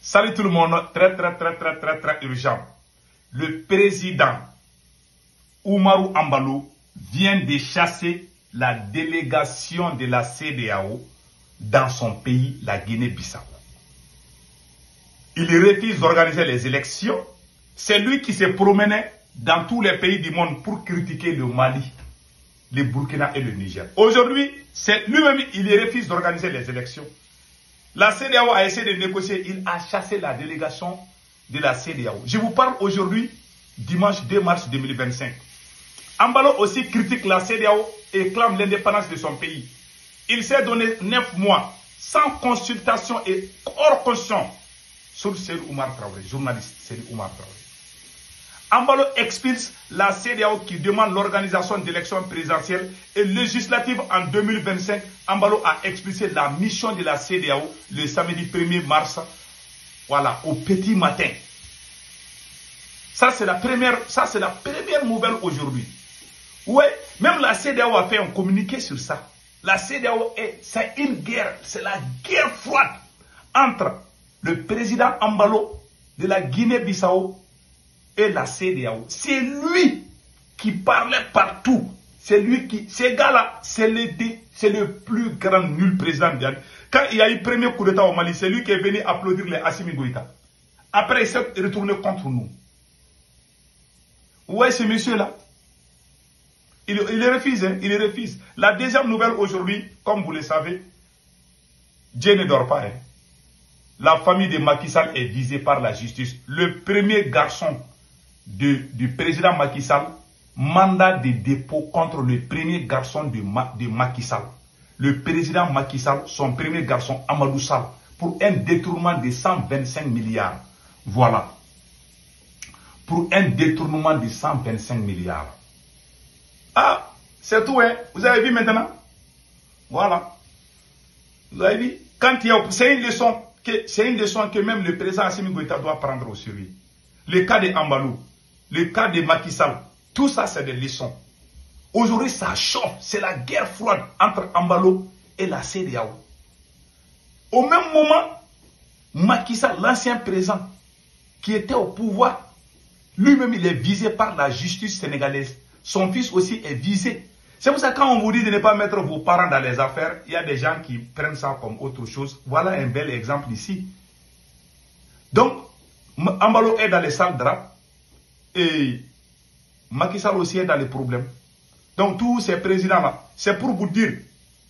Salut tout le monde, très urgent. Le président Oumarou Embalo vient de chasser la délégation de la CEDEAO dans son pays, la Guinée-Bissau. Il refuse d'organiser les élections. C'est lui qui se promenait dans tous les pays du monde pour critiquer le Mali, le Burkina et le Niger. Aujourd'hui, c'est lui-même, il refuse d'organiser les élections. La CEDEAO a essayé de négocier, il a chassé la délégation de la CEDEAO. Je vous parle aujourd'hui, dimanche 2 mars 2025. Embalo aussi critique la CEDEAO et clame l'indépendance de son pays. Il s'est donné 9 mois sans consultation et hors conscience sur Seydou Oumar Traoré, journaliste Seydou Oumar Traoré. Embalo expulse la CEDEAO qui demande l'organisation d'élections présidentielles et législatives en 2025. Embalo a expulsé la mission de la CEDEAO le samedi 1er mars, voilà, au petit matin. Ça, c'est la première nouvelle aujourd'hui. Ouais, même la CEDEAO a fait un communiqué sur ça. La CEDEAO, c'est une guerre, c'est la guerre froide entre le président Embalo de la Guinée-Bissau et la CEDEAO. C'est lui qui parlait partout. C'est lui qui, ces gars-là, c'est le plus grand nul président. Quand il y a eu le premier coup d'État au Mali, c'est lui qui est venu applaudir les Assimi Goïta. Après, il s'est retourné contre nous. Ouais, ce monsieur-là, il refuse, hein, il refuse. La deuxième nouvelle aujourd'hui, comme vous le savez, Dieu ne dort pas. Hein. La famille de Macky Sall est visée par la justice. Le premier garçon du président Macky Sall, mandat de dépôt contre le premier garçon de Macky Sall. Le président Macky Sall, son premier garçon, Amadou Sall, pour un détournement de 125 milliards. Voilà. Pour un détournement de 125 milliards. Ah, c'est tout, hein. Vous avez vu maintenant? Voilà. Vous avez vu? Quand il y a... C'est une leçon que même le président Assimi Goïta doit prendre au sérieux. Le cas de Embalo, le cas de Macky Sall, tout ça c'est des leçons. Aujourd'hui ça chauffe, c'est la guerre froide entre Embalo et la CEDEAO. Au même moment, Macky Sall, l'ancien président, qui était au pouvoir, lui-même il est visé par la justice sénégalaise. Son fils aussi est visé. C'est pour ça que quand on vous dit de ne pas mettre vos parents dans les affaires, il y a des gens qui prennent ça comme autre chose. Voilà un bel exemple ici. Donc, Embalo est dans les sales draps et Macky Sall aussi est dans les problèmes. Donc, tous ces présidents-là, c'est pour vous dire,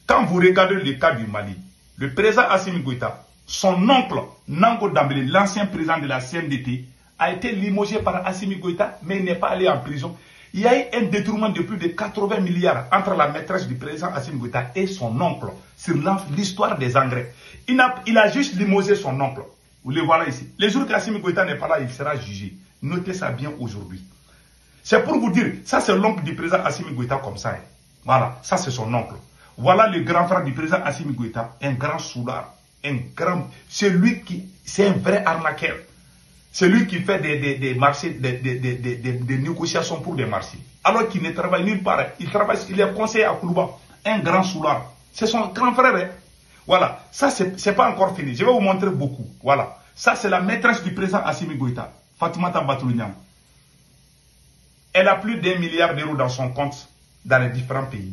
quand vous regardez le cas du Mali, le président Assimi Goïta, son oncle Nango Dambélé, l'ancien président de la CNDT, a été limogé par Assimi Goïta, mais il n'est pas allé en prison. Il y a eu un détournement de plus de 80 milliards entre la maîtresse du président Assimi Goïta et son oncle sur l'histoire des engrais. Il a juste limogé son oncle. Vous le voilà ici. Les jours qu'Assimi Goïta n'est pas là, il sera jugé. Notez ça bien aujourd'hui. C'est pour vous dire, ça c'est l'oncle du président Assimi Goïta comme ça. Hein. Voilà, ça c'est son oncle. Voilà le grand frère du président Assimi Goïta, un grand soulard, c'est lui qui, c'est un vrai arnaqueur. C'est lui qui fait des marchés, des négociations pour des marchés. Alors qu'il ne travaille nulle part. Il est conseiller à Koulouba, un grand soulard. C'est son grand frère. Hein. Voilà, ça c'est pas encore fini. Je vais vous montrer beaucoup. Voilà, ça c'est la maîtresse du président Assimi Goïta, Fatoumata Batounian. Elle a plus d'1 milliard d'euros dans son compte dans les différents pays,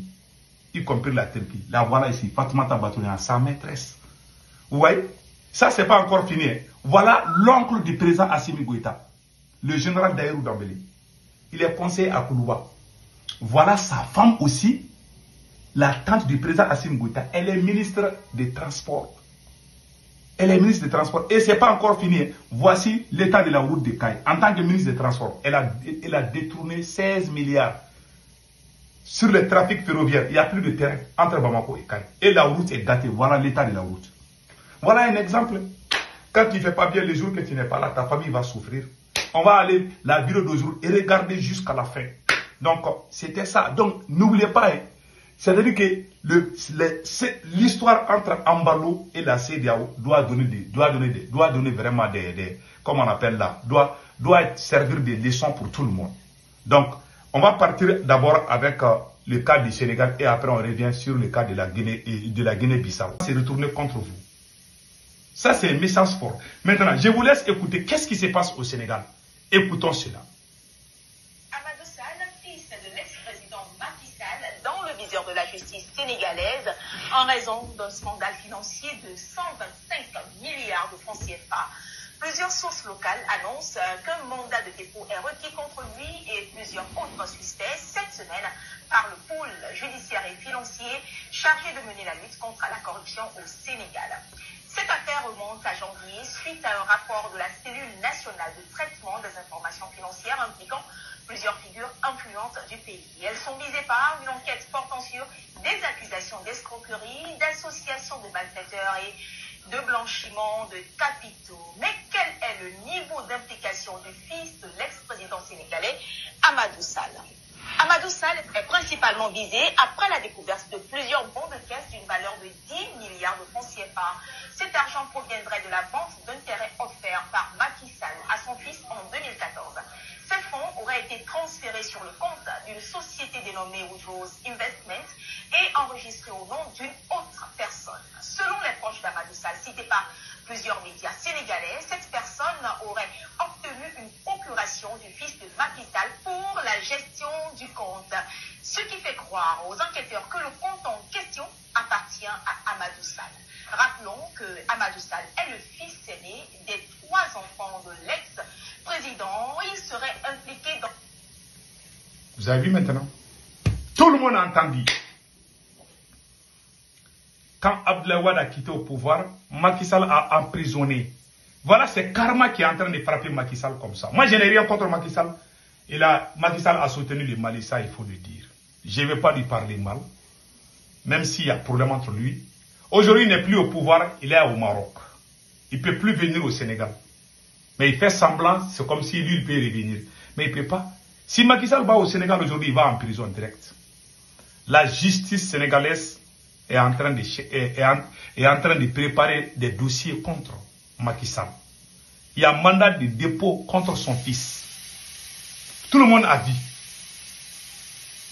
y compris la Turquie. La voilà ici, Fatoumata Batounian, sa maîtresse. Vous voyez, ça c'est pas encore fini. Hein. Voilà l'oncle du président Assimi Goïta, le général Daïrou Dambélé. Il est conseiller à Koulouba. Voilà sa femme aussi, la tante du président Assimi Goïta. Elle est ministre des Transports. Elle est ministre des Transports. Et ce n'est pas encore fini. Voici l'état de la route de Caille. En tant que ministre des Transports, elle a détourné 16 milliards sur le trafic ferroviaire. Il n'y a plus de terrain entre Bamako et Caille. Et la route est gâtée. Voilà l'état de la route. Voilà un exemple. Quand tu ne fais pas bien les jours que tu n'es pas là, ta famille va souffrir. On va aller la vidéo d'aujourd'hui et regarder jusqu'à la fin. Donc, c'était ça. Donc, n'oubliez pas, hein, c'est-à-dire que l'histoire entre Embalo et la CEDEAO doit donner vraiment comment on appelle là, doit servir de leçon pour tout le monde. Donc, on va partir d'abord avec le cas du Sénégal et après on revient sur le cas de la Guinée-Bissau. C'est retourné contre vous. Ça, c'est un message fort. Maintenant, je vous laisse écouter qu'est-ce qui se passe au Sénégal. Écoutons cela. Amadou Sall, fils de l'ex-président Macky Sall, dans le viseur de la justice sénégalaise, en raison d'un scandale financier de 125 milliards de francs CFA. Plusieurs sources locales annoncent qu'un mandat de dépôt est requis contre lui et plusieurs autres suspects cette semaine par le pôle judiciaire et financier chargé de mener la lutte contre la corruption au Sénégal. Cette affaire remonte à janvier suite à un rapport de la cellule nationale de traitement des informations financières impliquant plusieurs figures influentes du pays. Elles sont visées par une enquête portant sur des accusations d'escroquerie, d'association de malfaiteurs et de blanchiment de capitaux. Mais quel est le niveau d'implication du fils de l'ex-président sénégalais, Amadou Sall? Amadou Sall est principalement visé après la découverte de plusieurs bons de caisse d'une valeur de 10 milliards de francs CFA. Cet argent proviendrait de la vente d'intérêts offerts par Macky Sall à son fils en 2014. Ces fonds auraient été transférés sur le compte d'une société dénommée Woodrose Investment et enregistrés au nom d'une autre personne. Selon les proches d'Amadou Sall, cités par plusieurs médias sénégalais, cette personne aurait obtenu une procuration du fils de Macky Sall pour la gestion du compte. Ce qui fait croire aux enquêteurs que le compte en question appartient à Amadou Sall. Rappelons que Amadou Sall est le fils aîné des 3 enfants de l'ex-président. Il serait impliqué dans... Vous avez vu maintenant? Tout le monde a entendu. Quand Abdoulaye Wade a quitté au pouvoir, Macky Sall a emprisonné. Voilà, c'est Karma qui est en train de frapper Macky Sall comme ça. Moi, je n'ai rien contre Macky Sall. Macky Sall a soutenu les Mali, ça, il faut le dire. Je ne vais pas lui parler mal, même s'il y a problème entre lui. Aujourd'hui, il n'est plus au pouvoir, il est au Maroc. Il ne peut plus venir au Sénégal. Mais il fait semblant, c'est comme si lui, il peut revenir. Mais il ne peut pas. Si Macky Sall va au Sénégal aujourd'hui, il va en prison direct. La justice sénégalaise est en train de préparer des dossiers contre Macky Sall. Il y a un mandat de dépôt contre son fils. Tout le monde a dit.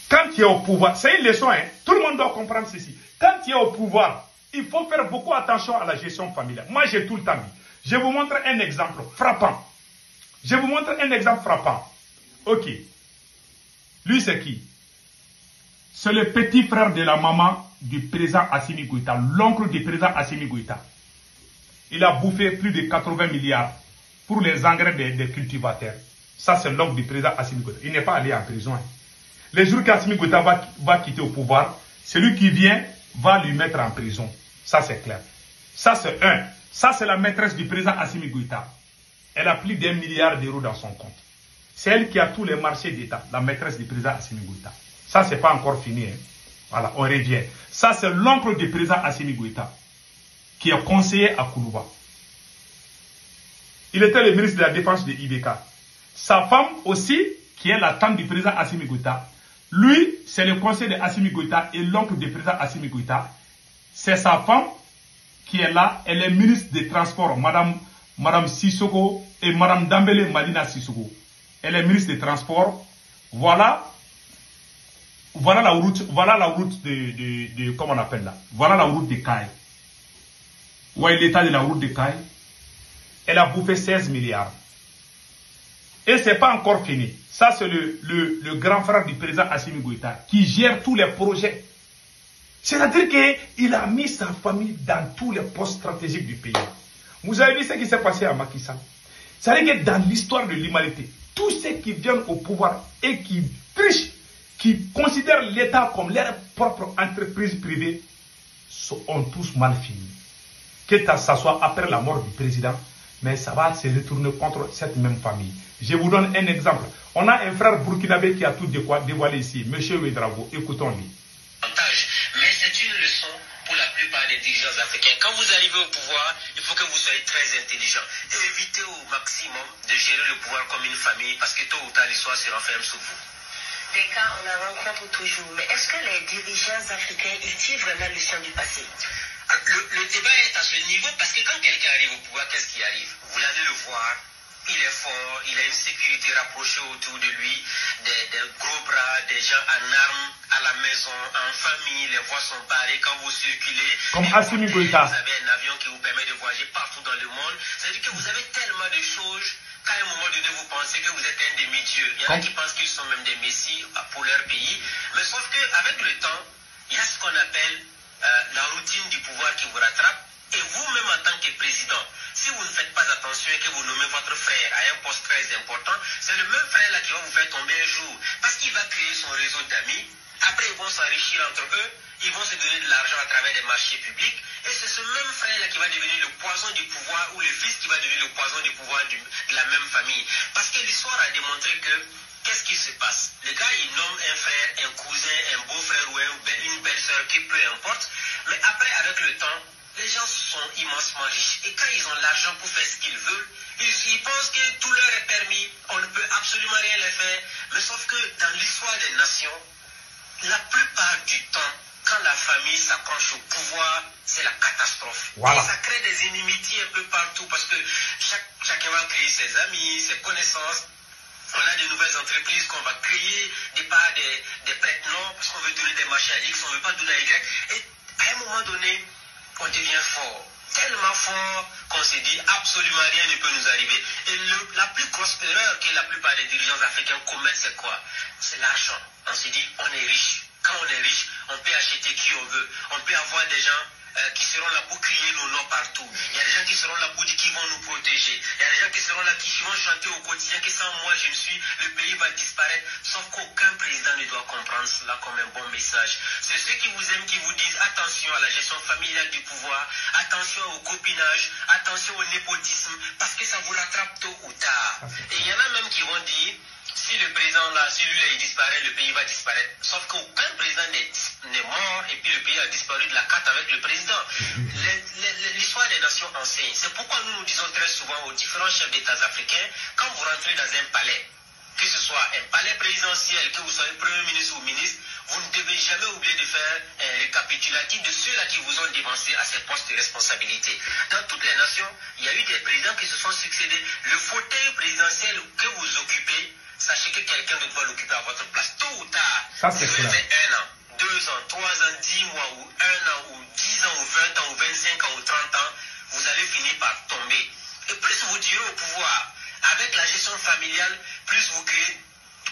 Quand tu es au pouvoir, c'est une leçon, hein? Tout le monde doit comprendre ceci. Quand tu es au pouvoir, il faut faire beaucoup attention à la gestion familiale. Moi, j'ai tout le temps dit. Je vous montre un exemple frappant. Je vous montre un exemple frappant. Ok. Lui, c'est qui? C'est le petit frère de la maman du président Assimi Goïta, l'oncle du président Assimi Goïta. Il a bouffé plus de 80 milliards pour les engrais des cultivateurs. Ça, c'est l'oncle du président Assimi Goïta. Il n'est pas allé en prison. Hein. Les jours qu'Assimi Goïta va quitter au pouvoir, celui qui vient va lui mettre en prison. Ça, c'est clair. Ça, c'est un. Ça, c'est la maîtresse du président Assimi Goïta. Elle a plus d'1 milliard d'euros dans son compte. C'est elle qui a tous les marchés d'État, la maîtresse du président Assimi Goïta. Ça, c'est pas encore fini. Hein. Voilà, on revient. Ça, c'est l'oncle du président Assimi Goïta, qui est conseiller à Koulouba. Il était le ministre de la Défense de IBK. Sa femme aussi, qui est la tante du président Assimi Goïta. Lui, c'est le conseiller de Assimi Goïta et l'oncle du président Assimi Goïta. C'est sa femme qui est là. Elle est ministre des Transports, Madame Sissoko et Madame Dambélé Malina Sissoko. Elle est ministre des Transports. Voilà la route de comment on appelle là. Voilà la route de Caille. Où est l'état de la route de Caille? Elle a bouffé 16 milliards. Et ce n'est pas encore fini. Ça, c'est le grand frère du président Assimi Goïta qui gère tous les projets. C'est-à-dire qu'il a mis sa famille dans tous les postes stratégiques du pays. Vous avez vu ce qui s'est passé à Macky Sall. C'est-à-dire que dans l'histoire de l'humanité, tous ceux qui viennent au pouvoir et qui trichent, qui considèrent l'État comme leur propre entreprise privée, ont tous mal fini. Que ça soit après la mort du président, mais ça va se retourner contre cette même famille. Je vous donne un exemple. On a un frère burkinabé qui a tout dévoilé ici, M. Ouedraogo. Écoutons-lui. Mais c'est une leçon pour la plupart des dirigeants africains. Quand vous arrivez au pouvoir, il faut que vous soyez très intelligent. Et évitez au maximum de gérer le pouvoir comme une famille, parce que tôt ou tard, l'histoire se renferme sur vous. Des cas, on en rencontre toujours. Mais est-ce que les dirigeants africains, ils tirent vraiment le champ du passé? Le débat est à ce niveau parce que quand quelqu'un arrive au pouvoir, qu'est-ce qui arrive? Vous allez le voir, il est fort, il a une sécurité rapprochée autour de lui, des gros bras, des gens en armes à la maison, en famille, les voies sont barrées quand vous circulez. Comme Assimi Goïta. Vous avez un avion qui vous permet de voyager partout dans le monde. C'est-à-dire que vous avez tellement de choses qu'à un moment donné, vous pensez que vous êtes un demi-dieu. Il y en a qui pensent qu'ils sont même des messies pour leur pays. Mais sauf qu'avec le temps, il y a ce qu'on appelle la routine du pouvoir qui vous rattrape. Et vous-même en tant que président, si vous ne faites pas attention et que vous nommez votre frère à un poste très important, c'est le même frère là qui va vous faire tomber un jour. Parce qu'il va créer son réseau d'amis. Après, ils vont s'enrichir entre eux. Ils vont se donner de l'argent à travers des marchés publics. Et c'est ce même frère là qui va devenir le poison du pouvoir, ou le fils qui va devenir le poison du pouvoir de la même famille. Parce que l'histoire a démontré que qu'est-ce qui se passe? Le gars, il nomme un frère, un cousin, un beau-frère ou une belle-sœur, qui peu importe. Mais après, avec le temps, les gens sont immensement riches. Et quand ils ont l'argent pour faire ce qu'ils veulent, ils pensent que tout leur est permis. On ne peut absolument rien les faire. Mais sauf que dans l'histoire des nations, la plupart du temps, quand la famille s'approche au pouvoir, c'est la catastrophe. Voilà. Et ça crée des inimitiés un peu partout parce que chacun va créer ses amis, ses connaissances. On a de nouvelles entreprises qu'on va créer, des prête-noms, parce qu'on veut donner des marchés à X, on ne veut pas donner à Y. Et à un moment donné, on devient fort. Tellement fort qu'on se dit absolument rien ne peut nous arriver. Et la plus grosse erreur que la plupart des dirigeants africains commettent, c'est quoi? C'est l'argent. On se dit, on est riche. Quand on est riche, on peut acheter qui on veut. On peut avoir des gens qui seront là pour crier nos noms partout. Il y a des gens qui seront là pour dire qu'ils vont nous protéger. Il y a des gens qui seront là qui vont chanter au quotidien que sans moi je ne suis, le pays va disparaître. Sauf qu'aucun président ne doit comprendre cela comme un bon message. C'est ceux qui vous aiment qui vous disent attention à la gestion familiale du pouvoir, attention au copinage, attention au népotisme, parce que ça vous rattrape tôt ou tard. Et il y en a même qui vont dire si le président là, si lui là, il disparaît, le pays va disparaître. Sauf qu'aucun président n'est mort et puis le pays a disparu de la carte avec le président. L'histoire des nations enseigne. C'est pourquoi nous disons très souvent aux différents chefs d'État africains, quand vous rentrez dans un palais, que ce soit un palais présidentiel, que vous soyez premier ministre ou ministre, vous ne devez jamais oublier de faire un récapitulatif de ceux-là qui vous ont dévancé à ces postes de responsabilité. Dans toutes les nations, il y a eu des présidents qui se sont succédés. Le fauteuil présidentiel que vous occupez, sachez que quelqu'un d'autre va l'occuper à votre place. Tôt ou tard, ça, c'est vous avez 1 an, 2 ans, 3 ans, 10 mois, ou 1 an, ou 10 ans, ou 20 ans, ou 25 ans, ou 30 ans, vous allez finir par tomber. Et plus vous durez au pouvoir, avec la gestion familiale, plus vous créez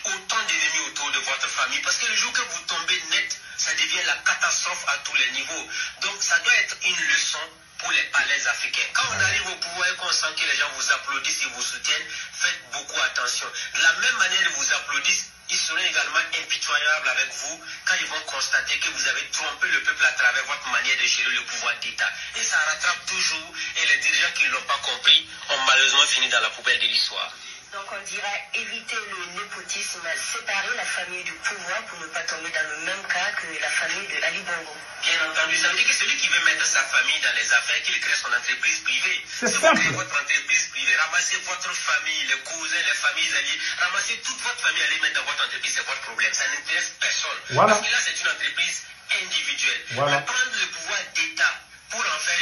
autant d'ennemis autour de votre famille. Parce que le jour que vous tombez net, ça devient la catastrophe à tous les niveaux. Donc ça doit être une leçon pour les palais africains. Quand on arrive au pouvoir et qu'on sent que les gens vous applaudissent et vous soutiennent, faites beaucoup attention. De la même manière qu'ils vous applaudissent, ils seront également impitoyables avec vous quand ils vont constater que vous avez trompé le peuple à travers votre manière de gérer le pouvoir d'État. Et ça rattrape toujours, et les dirigeants qui ne l'ont pas compris ont malheureusement fini dans la poubelle de l'histoire. Donc on dirait éviter le népotisme, séparer la famille du pouvoir pour ne pas tomber dans le même cas que la famille de Ali Bongo. Bien entendu, ça veut dire que celui qui veut mettre sa famille dans les affaires, qu'il crée son entreprise privée. C'est si simple. vous créez votre entreprise privée, ramassez votre famille, les cousins, les familles alliées, ramassez toute votre famille, allez mettre dans votre entreprise, c'est votre problème. Ça n'intéresse personne. Voilà. Parce que là, c'est une entreprise individuelle. Voilà. Mais prendre le pouvoir d'État pour en faire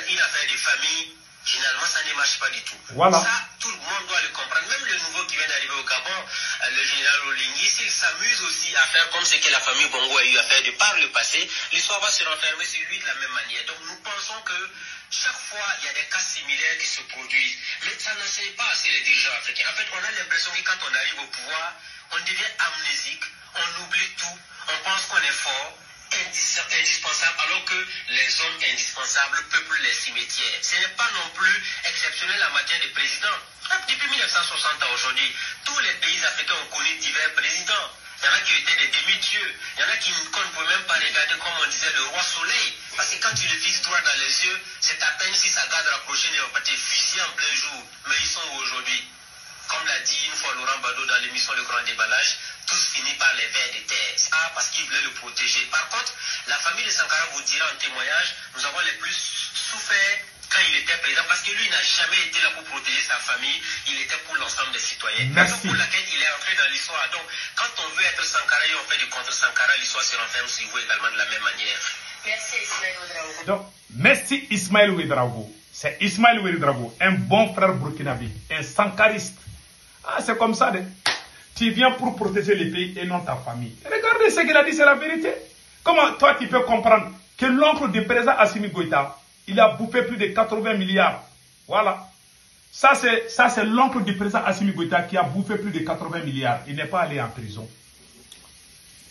une affaire de famille, généralement, ça ne marche pas du tout. Voilà. Ça, tout le monde doit le comprendre. Même le nouveau qui vient d'arriver au Gabon, le général Olingi, s'il s'amuse aussi à faire comme ce que la famille Bongo a eu à faire de par le passé, l'histoire va se renfermer sur lui de la même manière. Donc nous pensons que chaque fois, il y a des cas similaires qui se produisent. Mais ça n'enseigne pas assez les dirigeants africains. En fait, on a l'impression que quand on arrive au pouvoir, on devient amnésique, on oublie tout, on pense qu'on est fort, indispensable, alors que les hommes indispensables peuplent les cimetières. Ce n'est pas non plus exceptionnel en matière de présidents. Depuis 1960 à aujourd'hui, tous les pays africains ont connu divers présidents. Il y en a qui étaient des demi-dieux. Il y en a qu'on ne peut même pas regarder comme on disait le roi soleil. Parce que quand tu le fixes droit dans les yeux, c'est à peine si sa garde rapprochée ne va pas te fusiller en plein jour. Mais ils sont où aujourd'hui? Comme l'a dit une fois Laurent Bado dans l'émission Le Grand Déballage, tous finissent par les vers de terre. Ah, parce qu'ils voulaient le protéger. Par contre, la famille de Sankara vous dira en témoignage, nous avons les plus souffert quand il était président, parce que lui n'a jamais été là pour protéger sa famille, il était pour l'ensemble des citoyens. Merci. Pour laquelle il est entré dans l'histoire. Donc, quand on veut être Sankara et on fait du contre Sankara, l'histoire se renferme sur vous également de la même manière. Merci Ismaël Ouedraogo. Donc, merci Ismaël Ouedraogo. C'est Ismaël Ouédraogo, un bon frère burkinabé, un sankariste. Ah, c'est comme ça. Tu viens pour protéger les pays et non ta famille. Regardez ce qu'il a dit, c'est la vérité. Comment toi tu peux comprendre que l'oncle du président Assimi Goïta, il a bouffé plus de 80 milliards. Voilà. Ça c'est l'oncle du président Assimi Goïta qui a bouffé plus de 80 milliards. Il n'est pas allé en prison.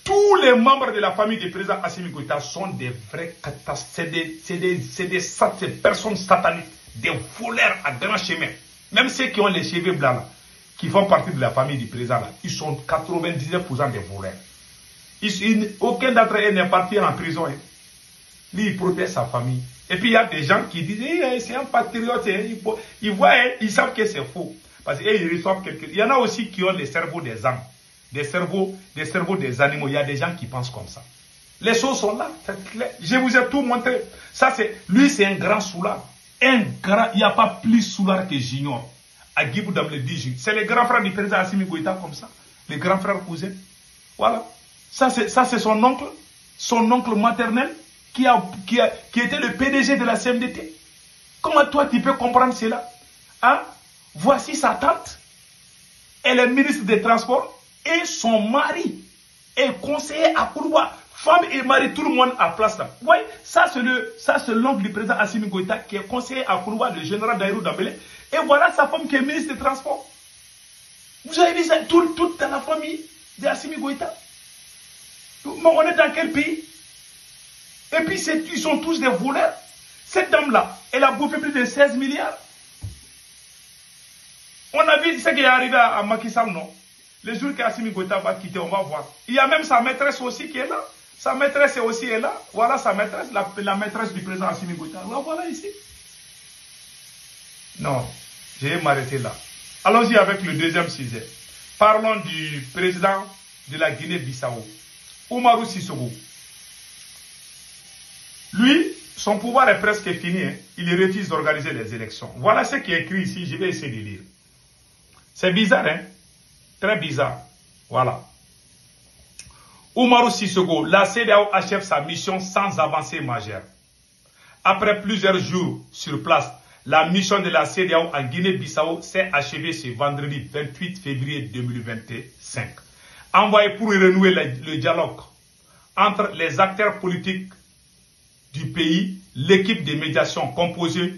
Tous les membres de la famille du président Assimi Goïta sont des vrais catastrophes. C'est des personnes sataniques, des voleurs à grand chemin. Même ceux qui ont les cheveux blancs, là, qui font partie de la famille du président, là, ils sont 99% des voleurs. Aucun d'entre eux n'est parti en prison. Hein. Lui, il protège sa famille. Et puis, il y a des gens qui disent, c'est un patriote. Hein. Ils voient, hein, ils savent que c'est faux. Parce qu'ils reçoivent quelque chose. Il y en a aussi qui ont les cerveaux des âmes. Des cerveaux des animaux. Il y a des gens qui pensent comme ça. Les choses sont là. Je vous ai tout montré. Lui, c'est un grand soulard. Il n'y a pas plus soulard que Junior. À Guibou Damle dit, c'est le grand frère du président Assimi Goïta comme ça. Le grand frère cousin. Voilà. Ça, c'est son oncle maternel qui était le PDG de la CMDT. Comment toi, tu peux comprendre cela? Hein? Voici sa tante. Elle est ministre des Transports. Et son mari est conseiller à Kourouba. Femme et mari, tout le monde à place là. Oui, ça c'est l'oncle du président Assimi Goïta qui est conseiller à Kourouba, le général Daïrou Dambélé. Et voilà sa femme qui est ministre des Transports. Vous avez vu ça, toute la famille d'Assimi Goïta. On est dans quel pays? Et puis ils sont tous des voleurs. Cette dame-là, elle a bouffé plus de 16 milliards. On a vu ce qui est arrivé à Macky Sall, non? Le jour qu'Assimi Goïta va quitter, on va voir. Il y a même sa maîtresse aussi qui est là. Sa maîtresse aussi est là. Voilà sa maîtresse, la maîtresse du président Assimi Goïta. Voilà ici. Non, je vais m'arrêter là. Allons-y avec le deuxième sujet. Parlons du président de la Guinée-Bissau, Oumarou Sissoko. Lui, son pouvoir est presque fini. Hein. Il refuse d'organiser les élections. Voilà ce qui est écrit ici. Je vais essayer de lire. C'est bizarre, hein? Très bizarre. Voilà. Oumarou Sissoko, la CEDEAO achève sa mission sans avancée majeure. Après plusieurs jours sur place, la mission de la CEDEAO en Guinée-Bissau s'est achevée ce vendredi 28 février 2025. Envoyé pour renouer le dialogue entre les acteurs politiques du pays, l'équipe de médiation composée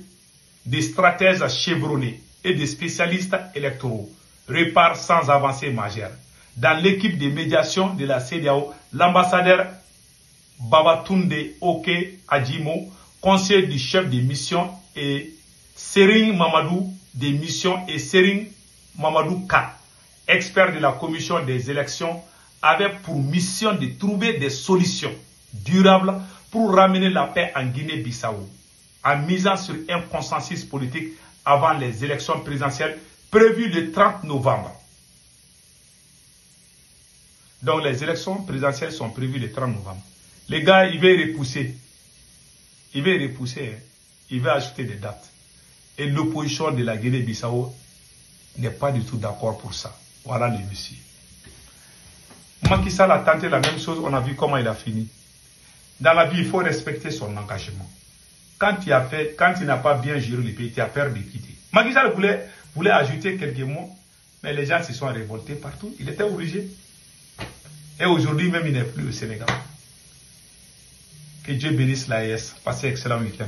de stratèges chevronnés et de spécialistes électoraux repart sans avancée majeure. Dans l'équipe de médiation de la CEDEAO, l'ambassadeur Babatunde Oke Adjimo, conseiller du chef de mission, et Sering Mamadou de mission et Sering Mamadou Ka, expert de la commission des élections, avaient pour mission de trouver des solutions durables pour ramener la paix en Guinée-Bissau, en misant sur un consensus politique avant les élections présidentielles prévues le 30 novembre. Donc les élections présidentielles sont prévues le 30 novembre. Les gars, ils veulent repousser. Ils veulent repousser. Hein. Ils veulent ajouter des dates. Et l'opposition de la Guinée-Bissau n'est pas du tout d'accord pour ça. Voilà le monsieur. Macky Sall a tenté la même chose, on a vu comment il a fini. Dans la vie, il faut respecter son engagement. Quand il n'a pas bien géré le pays, tu as peur de quitter. Macky Sall voulait ajouter quelques mots, mais les gens se sont révoltés partout. Il était obligé. Et aujourd'hui même, il n'est plus au Sénégal. Que Dieu bénisse l'AES. Passez excellent week-end.